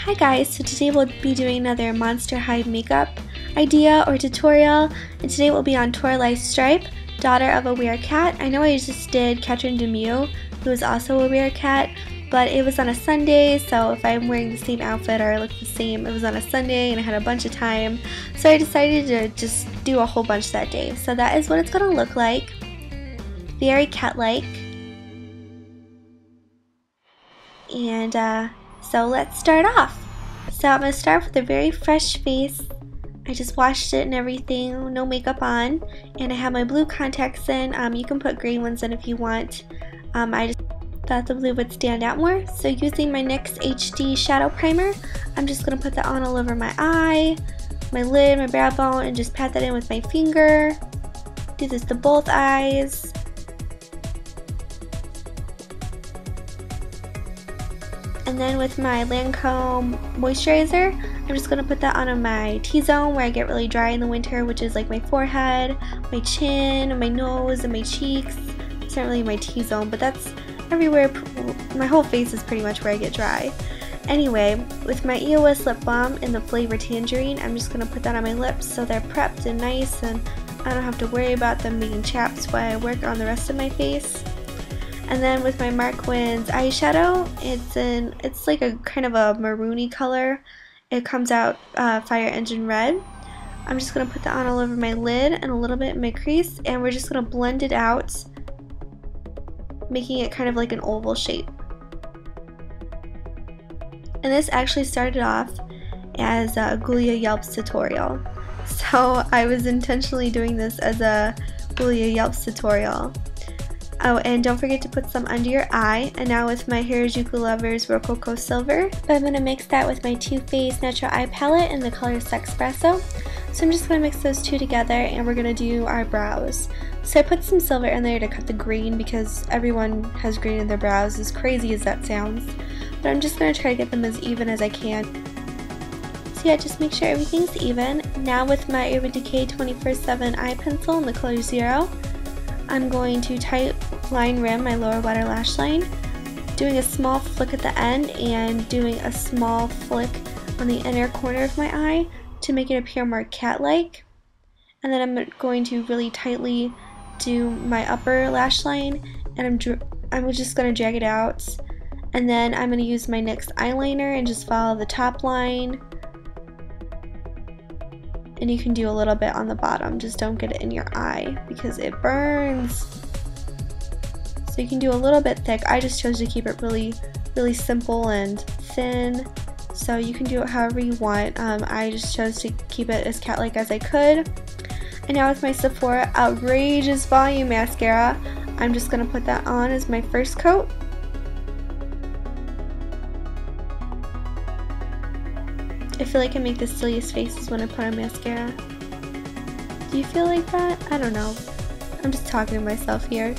Hi guys, so today we'll be doing another Monster High makeup idea or tutorial, and today we'll be on Toralei Stripe, Daughter of a Werecat. I know I just did Catherine Demille, who is also a Werecat, but it was on a Sunday, so if I'm wearing the same outfit or I look the same, it was on a Sunday and I had a bunch of time, so I decided to just do a whole bunch that day. So that is what it's going to look like. Very cat-like. And so let's start off. So I'm going to start with a very fresh face. I just washed it and everything, no makeup on. And I have my blue contacts in. You can put gray ones in if you want. I just thought the blue would stand out more. So using my NYX HD Shadow Primer, I'm just going to put that on all over my eye, my lid, my brow bone, and just pat that in with my finger. Do this to both eyes. And then with my Lancome Moisturizer, I'm just going to put that on my T-zone where I get really dry in the winter, which is like my forehead, my chin, my nose, and my cheeks. It's not really my T-zone, but that's everywhere. My whole face is pretty much where I get dry. Anyway, with my EOS Lip Balm in the flavor Tangerine, I'm just going to put that on my lips so they're prepped and nice, and I don't have to worry about them being chapped while I work on the rest of my face. And then with my Markwins eyeshadow, it's like a kind of a maroony color. It comes out Fire Engine Red. I'm just going to put that on all over my lid and a little bit in my crease, and we're just going to blend it out, making it kind of like an oval shape. And this actually started off as a Julia Yelps tutorial. So I was intentionally doing this as a Julia Yelps tutorial. Oh, and don't forget to put some under your eye. And now with my Harajuku Lovers Rococo Silver, I'm going to mix that with my Too Faced Natural Eye Palette in the color Sexpresso. So I'm just going to mix those two together, and we're going to do our brows. So I put some silver in there to cut the green because everyone has green in their brows, as crazy as that sounds. But I'm just going to try to get them as even as I can. So yeah, just make sure everything's even. Now with my Urban Decay 24/7 eye pencil in the color 0, I'm going to tight line rim my lower water lash line, doing a small flick at the end and doing a small flick on the inner corner of my eye to make it appear more cat-like. And then I'm going to really tightly do my upper lash line, and I'm just going to drag it out. And then I'm going to use my NYX eyeliner and just follow the top line. And you can do a little bit on the bottom, just don't get it in your eye because it burns. So you can do a little bit thick. I just chose to keep it really simple and thin. So you can do it however you want. I just chose to keep it as cat-like as I could. And now with my Sephora Outrageous Volume Mascara, I'm just going to put that on as my first coat. I feel like I make the silliest faces when I put on mascara. Do you feel like that? I don't know. I'm just talking to myself here.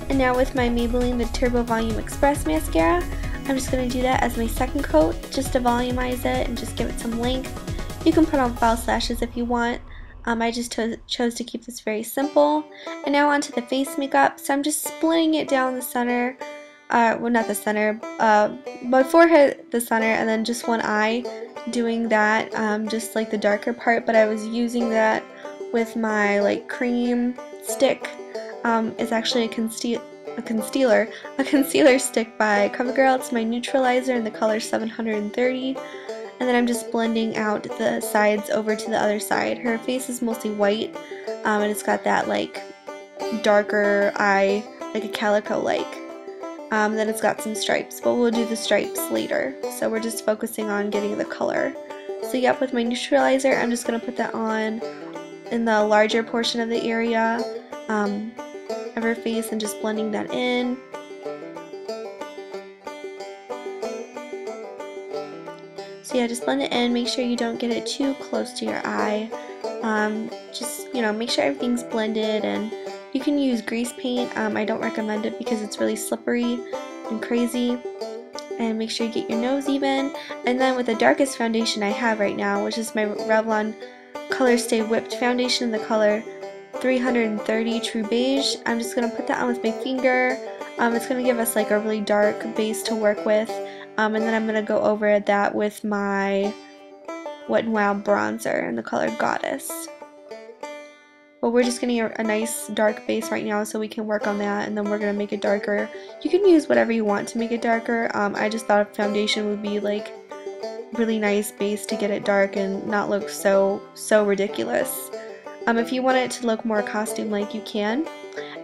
And now with my Maybelline The Turbo Volume Express Mascara, I'm just going to do that as my second coat, just to volumize it and just give it some length. You can put on false lashes if you want. I just chose to keep this very simple. And now onto the face makeup. So I'm just splitting it down the center. Well, not the center, my forehead, the center, and then just one eye, doing that, just like the darker part, but I was using that with my like cream stick. It's actually a concealer stick by CoverGirl. It's my Neutralizer in the color 730, and then I'm just blending out the sides over to the other side. Her face is mostly white, and it's got that like darker eye, like a calico-like. Then it's got some stripes, but we'll do the stripes later. So we're just focusing on getting the color. So yep, with my Neutralizer, I'm just going to put that on in the larger portion of the area of her face and just blending that in. So yeah, just blend it in. Make sure you don't get it too close to your eye. Just, you know, make sure everything's blended, and you can use grease paint. I don't recommend it because it's really slippery and crazy. And make sure you get your nose even. And then with the darkest foundation I have right now, which is my Revlon Colorstay Whipped Foundation in the color 330 True Beige, I'm just going to put that on with my finger. It's going to give us like a really dark base to work with, and then I'm going to go over that with my Wet n Wild bronzer in the color Godess. But we're just getting a nice dark base right now so we can work on that, and then we're going to make it darker. You can use whatever you want to make it darker. I just thought a foundation would be like really nice base to get it dark and not look so ridiculous. If you want it to look more costume-like, you can.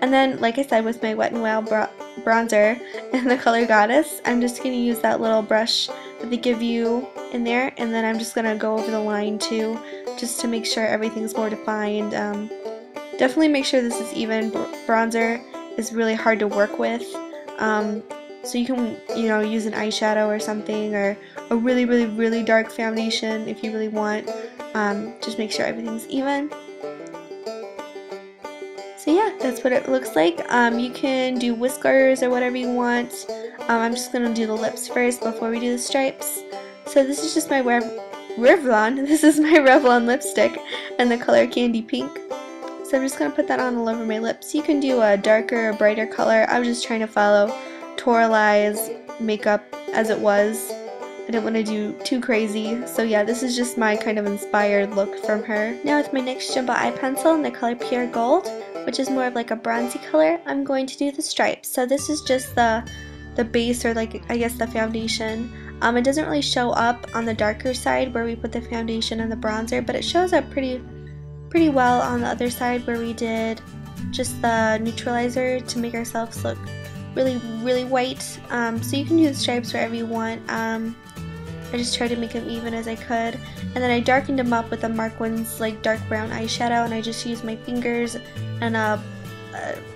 And then, like I said, with my Wet n Wild bronzer in the color Godess, I'm just going to use that little brush that they give you in there, and then I'm just going to go over the line too, just to make sure everything's more defined. Definitely make sure this is even. Bronzer is really hard to work with, so you can, use an eyeshadow or something, or a really dark foundation if you really want. Just make sure everything's even. So yeah, that's what it looks like. You can do whiskers or whatever you want. I'm just going to do the lips first before we do the stripes. So this is just my Revlon. This is my Revlon lipstick in the color Candy Pink. So I'm just going to put that on all over my lips. You can do a darker or brighter color. I was just trying to follow Toralei's makeup as it was. I didn't want to do too crazy. So yeah, this is just my kind of inspired look from her. Now with my NYX Jumbo Eye Pencil in the color Pure Gold, which is more of like a bronzy color, I'm going to do the stripes. So this is just the base, or like I guess the foundation. It doesn't really show up on the darker side where we put the foundation and the bronzer, but it shows up pretty well on the other side where we did just the neutralizer to make ourselves look really white. So you can use stripes wherever you want. I just tried to make them even as I could, and then I darkened them up with a Markwins like dark brown eyeshadow, and I just used my fingers and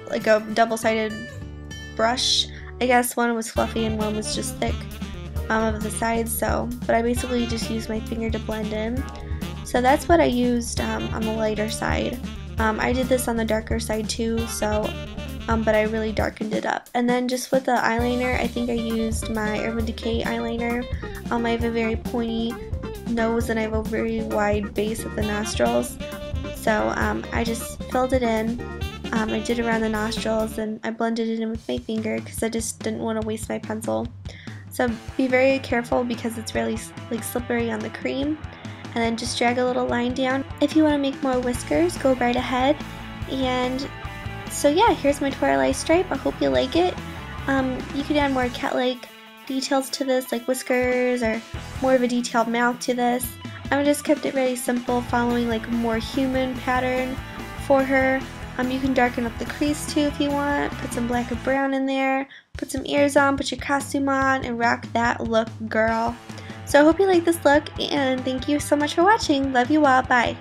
like a double-sided brush. I guess one was fluffy and one was just thick of the sides, but I basically just used my finger to blend in. So that's what I used on the lighter side. I did this on the darker side too, but I really darkened it up. And then just with the eyeliner, I think I used my Urban Decay eyeliner. I have a very pointy nose and I have a very wide base at the nostrils. So I just filled it in. I did around the nostrils and I blended it in with my finger because I just didn't want to waste my pencil. So be very careful because it's really like slippery on the cream. And then just drag a little line down. If you want to make more whiskers, go right ahead. And so yeah, here's my Toralei stripe. I hope you like it. You could add more cat-like details to this, like whiskers or more of a detailed mouth to this. I just kept it very simple, following like a more human pattern for her. You can darken up the crease too if you want. Put some black or brown in there. Put some ears on, put your costume on, and rock that look, girl. So I hope you like this look, and thank you so much for watching. Love you all. Bye.